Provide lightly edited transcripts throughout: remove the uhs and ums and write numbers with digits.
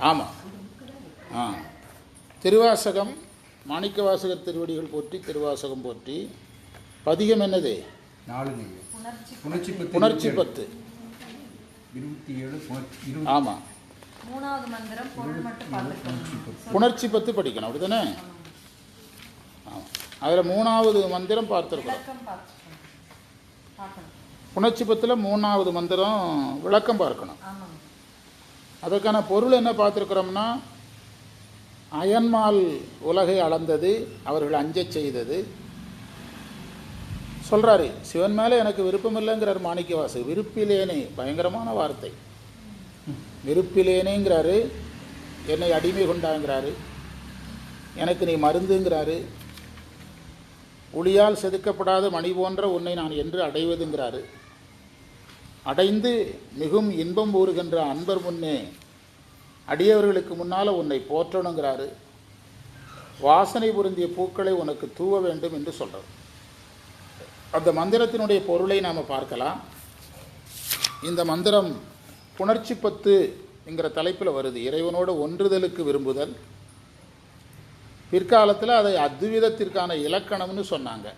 ஆமாம். திருவாசகம் மாணிக்கவாசகர் திருவடிகள் போற்றி, திருவாசகம் போற்றி. பதிகம் என்னது? புணர்ச்சி 10. ஆமாம், புணர்ச்சி 10 படிக்கணும், அப்படித்தானே? ஆமாம், அதில் 3வது மந்திரம் பார்த்துருக்கோம். புணர்ச்சி 10ல் 3வது மந்திரம் விளக்கம் பார்க்கணும். அதற்கான பொருள் என்ன பார்த்துருக்குறோம்னா, அயன்மால் உலகை அளந்தது, அவர்கள் அஞ்சச் செய்தது சொல்கிறாரு. சிவன் மேலே எனக்கு விருப்பம் இல்லைங்கிறார் மாணிக்கவாசகர். விருப்பிலேனே, பயங்கரமான வார்த்தை. விருப்பிலேனேங்கிறாரு. என்னை அடிமை கொண்டாங்கிறாரு. எனக்கு நீ மருந்துங்கிறாரு. ஒளியால் செதுக்கப்படாத மணி போன்ற உன்னை நான் என்று அடைவதுங்கிறாரு. அடைந்து மிகும் இன்பம் ஊறுகின்ற அன்பர் முன்னே அடியவர்களுக்கு முன்னால் உன்னை போற்றணுங்கிறாரு. வாசனை பொருந்திய பூக்களை உனக்கு தூவ வேண்டும் என்று சொல்கிறார். அந்த மந்திரத்தினுடைய பொருளை நாம் பார்க்கலாம். இந்த மந்திரம் புணர்ச்சி 10 என்கிற தலைப்பில் வருது. இறைவனோடு ஒன்றுதலுக்கு விரும்புதல். பிற்காலத்தில் அதை அத்வைதத்திற்கான இலக்கணம்னு சொன்னாங்க.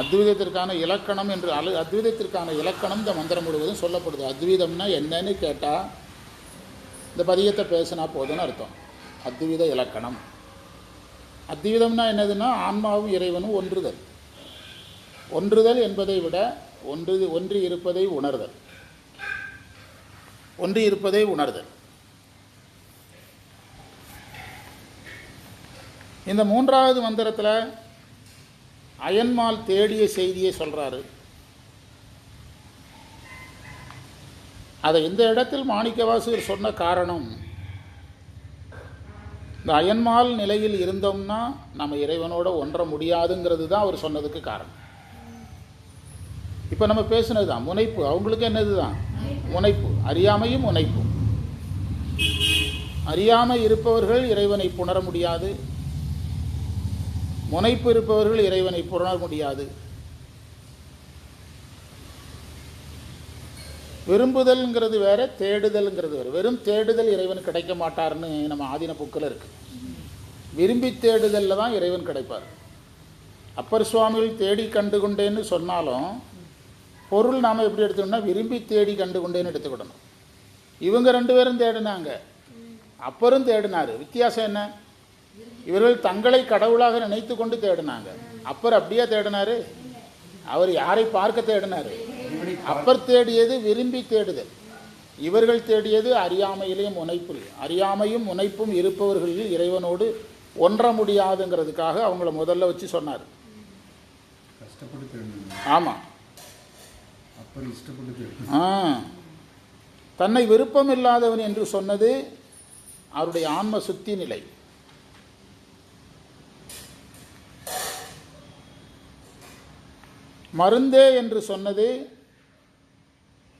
அத்வைதத்திற்கான இலக்கணம் என்று அத்வைதத்திற்கான இலக்கணம் இந்த மந்திரம் முழுவதும் சொல்லப்படுது. அத்வைதம்னா என்னன்னு கேட்டால் இந்த பதியத்தை பேசினா போதுன்னு அர்த்தம். அத்வைத இலக்கணம். அத்வைதம்னா என்னதுன்னா, ஆன்மாவும் இறைவனும் ஒன்றுதல். ஒன்றுதல் என்பதை விட ஒன்றி இருப்பதை உணர்தல். ஒன்றி இருப்பதை உணர்தல். இந்த 3வது மந்திரத்தில் அயன்மால் தேடிய செய்தியை சொல்கிறாரு. அதை இந்த இடத்தில் மாணிக்கவாசகர் சொன்ன காரணம், இந்த அயன்மால் நிலையில் இருந்தோம்னா நம்ம இறைவனோட ஒன்ற முடியாதுங்கிறது தான் அவர் சொன்னதுக்கு காரணம். இப்போ நம்ம பேசுனது தான் முனைப்பு. அவங்களுக்கு என்னது தான் முனைப்பு, அறியாமையும் முனைப்பும். அறியாமை இருப்பவர்கள் இறைவனை புணர முடியாது. முனைப்பு இருப்பவர்கள் இறைவனை புணர முடியாது. விரும்புதல்ங்கிறது வேற, தேடுதல்ங்கிறது வேறு. வெறும் தேடுதல் இறைவன் கிடைக்க மாட்டார்னு நம்ம ஆதீன புக்கில் இருக்குது. விரும்பி தேடுதலில் தான் இறைவன் கிடைப்பார். அப்பர் சுவாமிகள் தேடி கண்டு கொண்டேன்னு சொன்னாலும் பொருள் நாம் எப்படி எடுத்துக்கணும்னா, விரும்பி தேடி கண்டு கொண்டேன்னு எடுத்துக்கிடணும். இவங்க 2 பேரும் தேடினாங்க, அப்பரும் தேடினார். வித்தியாசம் என்ன? இவர்கள் தங்களை கடவுளாக நினைத்து கொண்டு தேடினாங்க. அப்பர் அப்படியே தேடினார். அவர் யாரை பார்க்க தேடினார்? அப்பர் தேடியது விரும்பி தேடுதல். இவர்கள் தேடியது அறியாமையிலேயும் முனைப்பில். அறியாமையும் முனைப்பும் இருப்பவர்களில் இறைவனோடு ஒன்ற முடியாதுங்கிறதுக்காக அவங்கள முதல்ல வச்சு சொன்னார். ஆமாம், தன்னை விருப்பம் இல்லாதவன் என்று சொன்னது அவருடைய ஆன்ம சுத்தி நிலை. மருந்தே என்று சொன்னது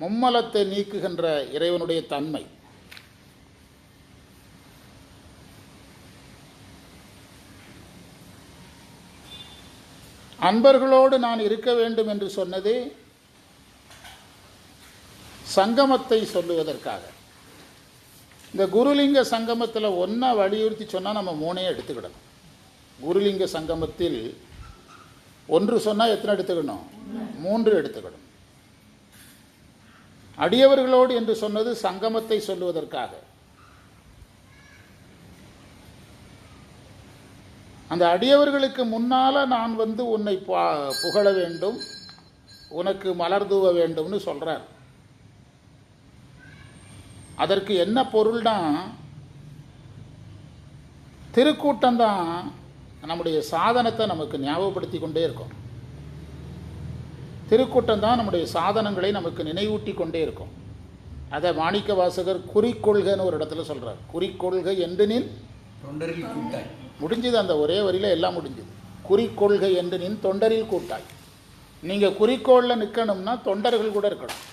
மும்மலத்தை நீக்குகின்ற இறைவனுடைய தன்மை. அன்பர்களோடு நான் இருக்க வேண்டும் என்று சொன்னது சங்கமத்தை சொல்லுவதற்காக. இந்த குருலிங்க சங்கமத்தில் ஒன்றா வலியுறுத்தி சொன்னால் நம்ம 3 எடுத்துக்கிடணும். குருலிங்க சங்கமத்தில் 1 சொன்னால் எத்தனை எடுத்துக்கணும்? 3 எடுத்துக்கணும். அடியவர்களோடு என்று சொன்னது சங்கமத்தை சொல்லுவதற்காக. அந்த அடியவர்களுக்கு முன்னால் நான் வந்து உன்னை புகழ வேண்டும், உனக்கு மலர் தூவ வேண்டும்னு சொல்கிறார். அதற்கு என்ன பொருள்னா, திருக்கூட்டம்தான் நம்முடைய சாதனத்தை நமக்கு ஞாபகப்படுத்தி கொண்டே இருக்கும். திருக்கூட்டம் தான் நம்முடைய சாதனங்களை நமக்கு நினைவூட்டி கொண்டே இருக்கும். அதை மாணிக்க வாசகர் குறிக்கொள்கைன்னு ஒரு இடத்துல சொல்கிறார். குறிக்கொள்கை என்று நின் தொண்டரில் கூட்டாய். முடிஞ்சது, அந்த ஒரே வரியில் எல்லாம் முடிஞ்சுது. குறிக்கொள்கை என்று நின் தொண்டரில் கூட்டாய். நீங்கள் குறிக்கோளில் நிற்கணும்னா தொண்டர்கள் கூட இருக்கணும்.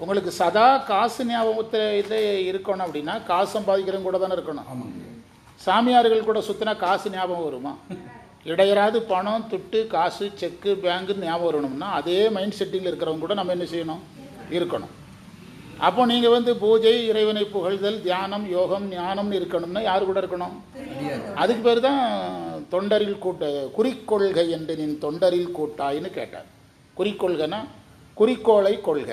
உங்களுக்கு சதா காசு ஞாபகத்தில் இது இருக்கணும் அப்படின்னா காசு சம்பாதிக்கிறவங்க கூட தானே இருக்கணும். சாமியார்கள் கூட சுற்றினா காசு ஞாபகம் வருமா? இடையராது பணம், துட்டு, காசு, செக்கு, பேங்க்குன்னு ஞாபகம் வரணும்னா அதே மைண்ட் செட்டிங்கில் இருக்கிறவங்க கூட நம்ம என்ன செய்யணும்? இருக்கணும். அப்போ நீங்கள் வந்து பூஜை, இறைவனை புகழ்தல், தியானம், யோகம், ஞானம்னு இருக்கணும்னா யார் கூட இருக்கணும்? அதுக்கு பேர் தான் தொண்டரில் கூட்ட குறிக்கொள்கை என்று நின் தொண்டரில் கூட்டாயின்னு கேட்டார். குறிக்கொள்கைன்னா குறிக்கோளை கொள்க.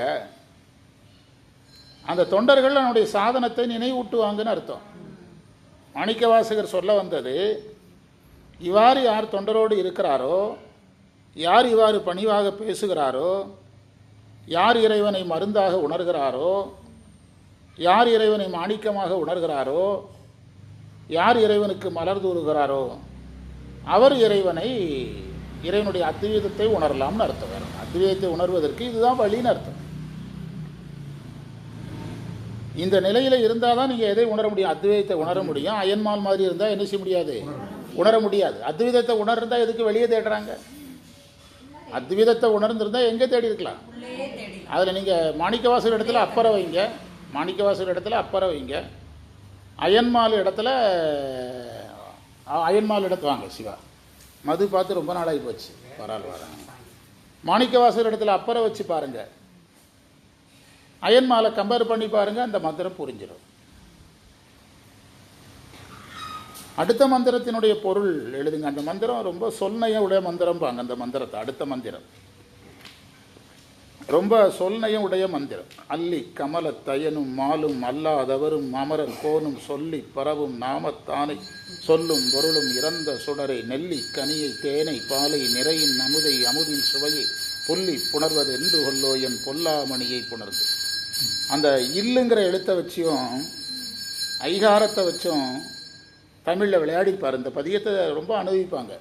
அந்த தொண்டர்கள் அவனுடைய சாதனத்தை நினைவூட்டுவாங்கன்னு அர்த்தம். மாணிக்கவாசகர் சொல்ல வந்தது, இவ்வாறு யார் தொண்டரோடு இருக்கிறாரோ, யார் இவ்வாறு பணிவாக பேசுகிறாரோ, யார் இறைவனை மருந்தாக உணர்கிறாரோ, யார் இறைவனை மாணிக்கமாக உணர்கிறாரோ, யார் இறைவனுக்கு மலர் தூறுகிறாரோ, அவர் இறைவனுடைய அத்வைதத்தை உணரலாம்னு அர்த்தம். வேறு அத்வைதத்தை உணர்வதற்கு இதுதான் வழின்னு அர்த்தம். இந்த நிலையில் இருந்தால் தான் நீங்கள் எதை உணர முடியும்? அத்வைதத்தை உணர முடியும். அயன்மால் மாதிரி இருந்தால் என்ன செய்ய முடியாது? உணர முடியாது. அத்வைதத்தை உணர்ந்தால் எதுக்கு வெளியே தேடுறாங்க? அத்வைதத்தை உணர்ந்திருந்தால் எங்கே தேடி இருக்கலாம்? அதில் நீங்கள் மாணிக்கவாசகர் இடத்துல அப்பறை வைங்க, மாணிக்கவாசகர் இடத்துல அப்பறை வைங்க, அயன்மால் இடத்துல வாங்க. சிவா மது பார்த்து ரொம்ப நாளாகி போச்சு, பரவாயில்ல. மாணிக்கவாசகர் இடத்துல அப்பறை வச்சு பாருங்கள், அயன்மாலை கம்பேர் பண்ணி பாருங்கள், அந்த மந்திரம் புரிஞ்சிடும். அடுத்த மந்திரத்தினுடைய பொருள் எழுதுங்க. அந்த மந்திரம் ரொம்ப சொல்நயம் உடைய மந்திரம் பாங்க. அந்த மந்திரத்தை அடுத்த மந்திரம் ரொம்ப சொல்நயம் உடைய மந்திரம். அல்லி கமல தயனும் மாலும் அல்லாதவரும் அமரர் கோனும் சொல்லி பரவும் நாமத்தானை சொல்லும் பொருளும் இறந்த சுடரை நெல்லி கனியை தேனை பாலை நிறையின் அமுதை அமுதின் சுவையை புள்ளி புணர்வது என்று கொள்ளோ என் பொல்லாமணியை புணர்ந்து. அந்த இல்லுங்கிற எழுத்தை வச்சும் ஐகாரத்தை வச்சும் தமிழில் விளையாடிப்பார். இந்த பதியத்தை ரொம்ப அனுபவிப்பாங்க.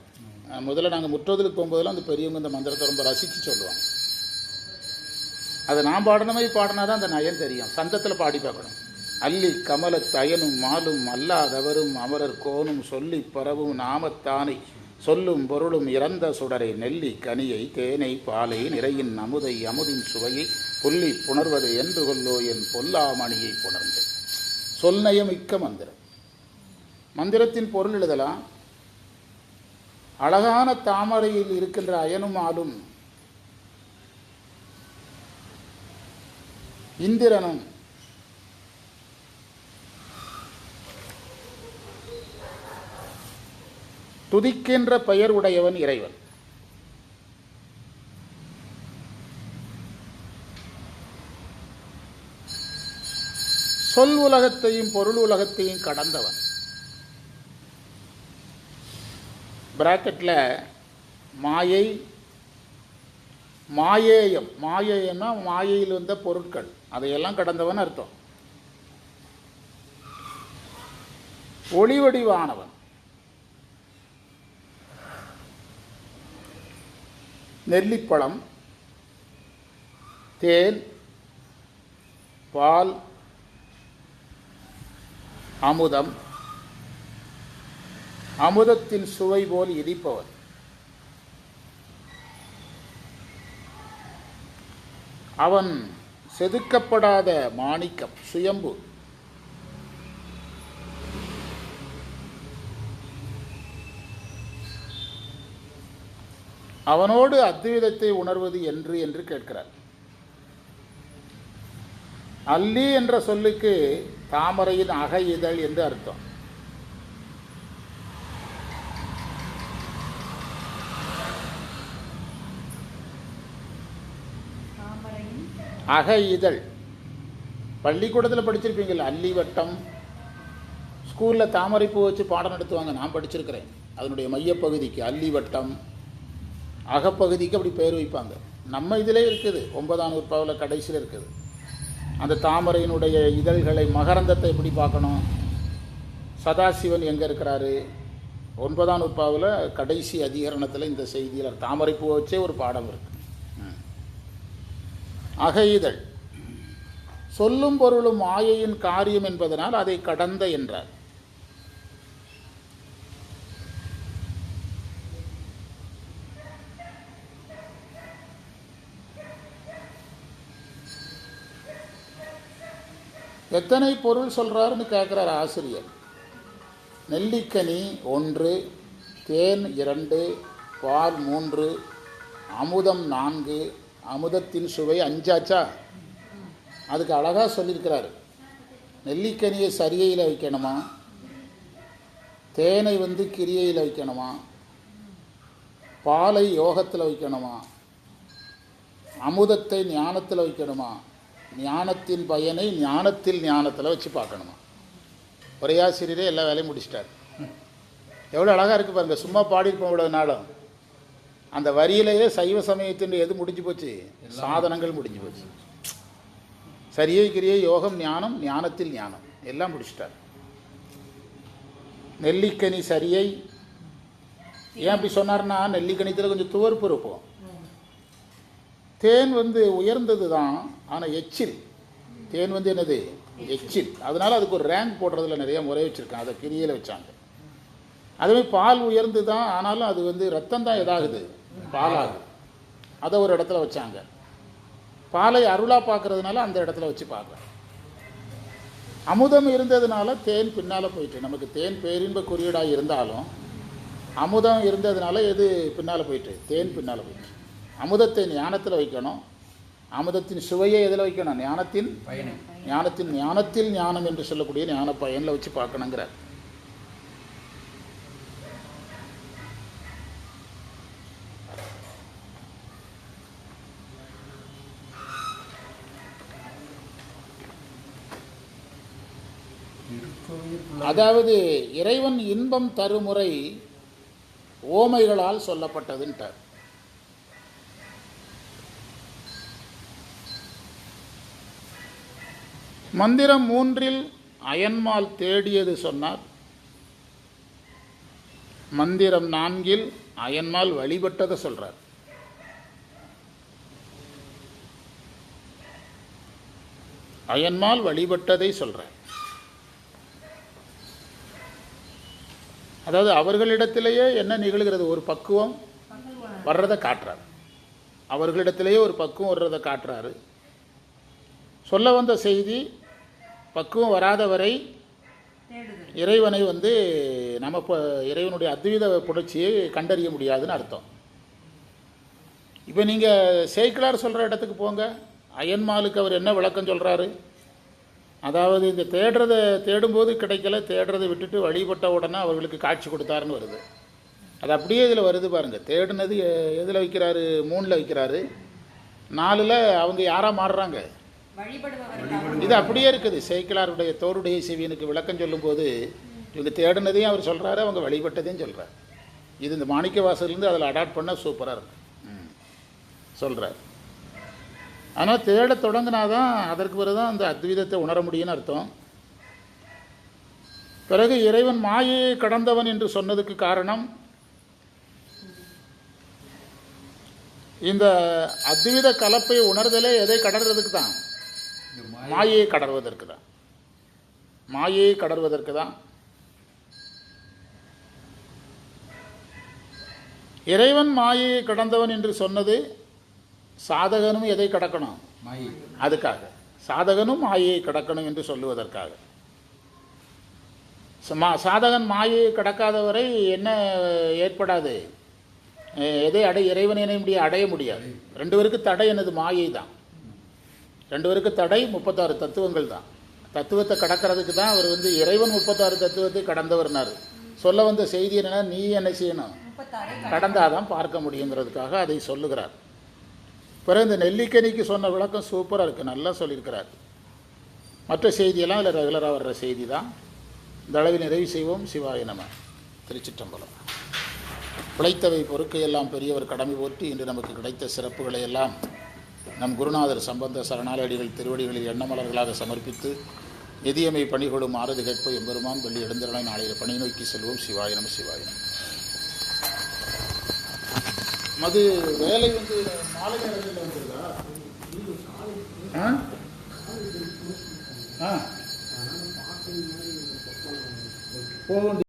முதல்ல நாங்கள் முற்றோதலுக்கு போகும்போதெல்லாம் அந்த பெரியவங்க இந்த மந்திரத்தை ரொம்ப ரசித்து சொல்லுவாங்க. அதை நான் பாடின மாதிரி பாடினா தான் அந்த நயம் தெரியும். சந்தத்தில் பாடி பார்க்கணும். அல்லி கமல தயனும் மாலும் அல்லாதவரும் அமரர் கோனும் சொல்லி பரவும் நாமத்தானை சொல்லும் பொருளும் இறந்த சுடரை நெல்லி கனியை தேனை பாலை நிறையின் அமுதை அமுதின் சுவையை புள்ளி புணர்வது என்று கொள்ளோ என் பொல்லாமணியை புணர்ந்து. சொல்நயமிக்க மந்திரம். மந்திரத்தின் பொருள் எழுதலாம். அழகான தாமரையில் இருக்கின்ற அயனும் ஆளும் இந்திரனும் துதிக்கின்ற பெயர் உடையவன் இறைவன். சொல் உலகத்தையும் பொருள் உலகத்தையும் கடந்தவன். பிராக்கெட்டில் மாயை, மாயேயம். மாயேயம்னா மாயையில் வந்த பொருட்கள், அதையெல்லாம் கடந்தவன் அர்த்தம். ஒளிவடிவானவன். நெல்லிப்பழம், தேன், பால், அமுதம், அமுதத்தின் சுவை போல் இனிப்பவன். அவன் செதுக்கப்படாத மாணிக்கம், சுயம்பு. அவனோடு அத்வைதத்தை உணர்வது என்று கேட்கிறார். அல்லி என்ற சொல்லுக்கு தாமரையின் அக இதழ் என்று அர்த்தம். அக இதழ் பள்ளிக்கூடத்தில் படிச்சிருப்பீங்களா? அல்லி வட்டம். ஸ்கூலில் தாமரைப்பூ வச்சு பாடம் நடத்துவாங்க, நான் படிச்சிருக்கிறேன். அதனுடைய மையப்பகுதிக்கு அல்லி வட்டம், அகப்பகுதிக்கு அப்படி பேர் வைப்பாங்க. நம்ம இதிலே இருக்குது, 9ஆம் நூற்பாவில் கடைசியில் இருக்குது. அந்த தாமரையினுடைய இதழ்களை, மகரந்தத்தை எப்படி பார்க்கணும், சதாசிவன் எங்கே இருக்கிறாரு, 9ஆம் நூற்பாவில் கடைசி அதிகரணத்தில் இந்த செய்தியில் தாமரைப்பூவை வச்சே ஒரு பாடம் இருக்குது. அக இதழ் சொல்லும் பொருளும் மாயையின் காரியம் என்பதனால் அதை கடந்த என்றார். எத்தனை பொருள் சொல்றாருன்னு கேட்கிறார் ஆசிரியர். நெல்லிக்கனி 1, தேன் 2, பால் 3, அமுதம் 4, அமுதத்தின் சுவை 5 ஆச்சா? அதுக்கு அழகாக சொல்லியிருக்கிறாரு. நெல்லிக்கனியை சரியையில் வைக்கணுமா, தேனை கிரியையில் வைக்கணுமா, பாலை யோகத்தில் வைக்கணுமா, அமுதத்தை ஞானத்தில் வைக்கணுமா, ஞானத்தின் பயனை ஞானத்தில் ஞானத்தில் வச்சு பார்க்கணுமா. உரையாசிரியரே எல்லா வேலையும் முடிச்சிட்டார். எவ்வளோ அழகாக இருக்குது பாருங்கள். சும்மா பாடியிருப்போம் இவ்வளோ நாளும். அந்த வரியிலேயே சைவ சமயத்தின் எது முடிஞ்சு போச்சு? சாதனங்கள் முடிஞ்சு போச்சு. சரியை கிரியை யோகம் ஞானம், ஞானத்தில் ஞானம் எல்லாம் முடிச்சிட்டார். நெல்லிக்கனி சரியை ஏன் அப்படி சொன்னார்னா, நெல்லிக்கனித்தில் கொஞ்சம் துவர்ப்பு இருக்கும். தேன் உயர்ந்தது தான், ஆனால் எச்சில். தேன் என்னது? எச்சில். அதனால் அதுக்கு ஒரு ரேங்க் போடுறதுல நிறைய முறை வச்சுருக்காங்க. அதை கிரியில் வச்சாங்க. அதுவே பால் உயர்ந்து தான், ஆனாலும் அது ரத்தம் தான் எதாகுது? பாலாகுது. அதை ஒரு இடத்துல வச்சாங்க. பாலை அருளாக பார்க்கறதுனால அந்த இடத்துல வச்சு பார்க்கலாம். அமுதம் இருந்ததுனால தேன் பின்னால் போயிட்டு, நமக்கு தேன் பேரின்ப குறியீடாக இருந்தாலும் அமுதம் இருந்ததுனால எது பின்னால் போயிட்டு? தேன் பின்னால் போயிட்டு. அமுதத்தை ஞானத்தில் வைக்கணும். அமுதத்தின் சுவையை எதில் வைக்கணும்? ஞானத்தின் ஞானத்தின் ஞானத்தில் ஞானம் என்று சொல்லக்கூடிய ஞான பயனில் வச்சு பார்க்கணுங்கிறார். அதாவது இறைவன் இன்பம் தருமுறை ஓமைகளால் சொல்லப்பட்டதுன்றார். மந்திரம் 3 அயன்மால் தேடியது சொன்னார். மந்திரம் 4 அயன்மால் வழிபட்டதை சொல்றார். அயன்மால் வழிபட்டதை சொல்றார். அதாவது அவர்களிடத்திலேயே என்ன நிகழ்கிறது? ஒரு பக்குவம் வர்றதை காட்டுறாரு. அவர்களிடத்திலேயே ஒரு பக்குவம் வர்றதை காட்டுறாரு. சொல்ல வந்த செய்தி, பக்குவம் வராதவரை இறைவனை நம்ம இறைவனுடைய அத்வைத புணர்ச்சியை கண்டறிய முடியாதுன்னு அர்த்தம். இப்போ நீங்கள் சேக்கிழார் சொல்கிற இடத்துக்கு போங்க. அயன்மாலுக்கு அவர் என்ன விளக்கம் சொல்கிறாரு? அதாவது இந்த தேடும்போது கிடைக்கல, தேடுறதை விட்டுட்டு வழிபட்ட உடனே அவர்களுக்கு காட்சி கொடுத்தாருன்னு வருது. அது அப்படியே இதில் வருது பாருங்கள். தேடுனது எதில் வைக்கிறாரு? 3ல் வைக்கிறாரு. 4ல் அவங்க யாராக மாறுறாங்க? இது அப்படியே இருக்குது. சேக்கிழாருடைய தோருடைய செவியனுக்கு விளக்கம் சொல்லும்போது இவங்க தேடுனதையும் அவர் சொல்கிறாரு, அவங்க வழிபட்டதையும் சொல்கிறார். இது இந்த மாணிக்க வாசலேருந்து அதில் அடாப்ட் பண்ண சூப்பராக இருக்கு சொல்கிறார். ஆனால் தேட தொடங்கினாதான் அதற்கு பிறகுதான் அந்த அத்வைதத்தை உணர முடியும்னு அர்த்தம். பிறகு இறைவன் மாயையை கடந்தவன் என்று சொன்னதுக்கு காரணம், இந்த அத்வைத கலப்பை உணர்தலே எதை கடறதுக்கு தான்? மாயையை கடறுவதற்கு தான். மாயையை கடறுவதற்கு தான். இறைவன் மாயையை கடந்தவன் என்று சொன்னது சாதகனும் எதை கடக்கணும்? அதுக்காக. சாதகனும் மாயையை கடக்கணும் என்று சொல்லுவதற்காக. சாதகன் மாயையை கடக்காதவரை என்ன ஏற்படாது? எதை இறைவனை அடைய முடியாது. 2 பேருக்கு தடை என்னது? மாயை தான். 2 பேருக்கு தடை 36 தத்துவங்கள் தான். தத்துவத்தை கடக்கிறதுக்கு தான் அவர் இறைவன் 36 தத்துவத்தை கடந்தவர்னார். சொல்ல வந்த செய்தி என்னன்னா, நீ என்ன செய்யணும்? கடந்தாதான் பார்க்க முடியுங்கிறதுக்காக அதை சொல்லுகிறார். பிறகு இந்த நெல்லிக்கனிக்கு சொன்ன விளக்கம் சூப்பராக இருக்குது, நல்லா சொல்லியிருக்கிறார். மற்ற செய்தியெல்லாம் இல்லை, ரெகுலராக வர்ற செய்தி தான். இந்த அளவில் நிறைவு செய்வோம். சிவாய நம. திருச்சிற்றம்பலம். பிழைத்தவை பொறுக்கையெல்லாம் பெரியவர் கடமை போற்றி இன்று நமக்கு கிடைத்த சிறப்புகளை எல்லாம் நம் குருநாதர் சம்பந்த சரணாலடிகள் திருவடிகளில் எண்ணமலர்களாக சமர்ப்பித்து எதியமை பணிகளும் ஆறுதி கேட்ப எம்பெருமான் வெள்ளி எழுந்திரனை நாளைய பணி நோக்கி செல்வோம். சிவாய நம. சிவாய நம. மது வேலை மாலை நேரத்தில் வந்துருதா? போக